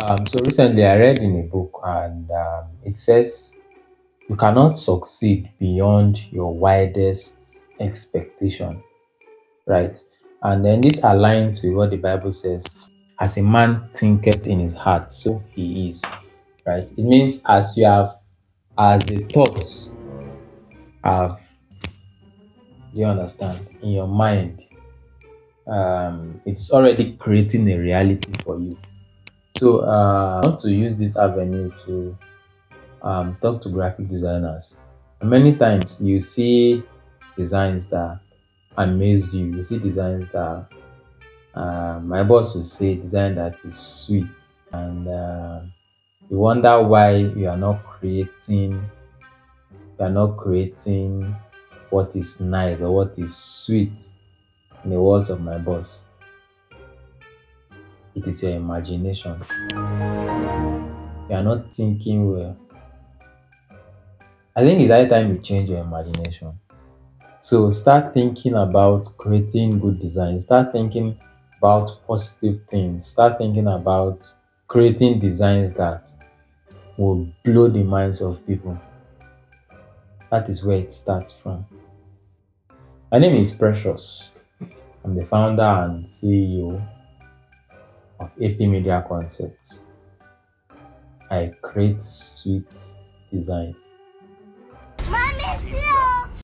So recently I read in a book, and it says you cannot succeed beyond your widest expectation, right? And then this aligns with what the Bible says: as a man thinketh in his heart, so he is, right? It means as the thoughts have, you understand, in your mind, it's already creating a reality for you. So I want to use this avenue to talk to graphic designers. And many times you see designs that amaze you. You see designs that my boss will say design that is sweet, and you wonder why you are not creating what is nice or what is sweet. In the words of my boss, it is your imagination. You are not thinking well. I think it's high time you change your imagination. So start thinking about creating good design. Start thinking about positive things. Start thinking about creating designs that will blow the minds of people. That is where it starts from. My name is Precious. I'm the founder and CEO of AP Media Concepts. I create sweet designs.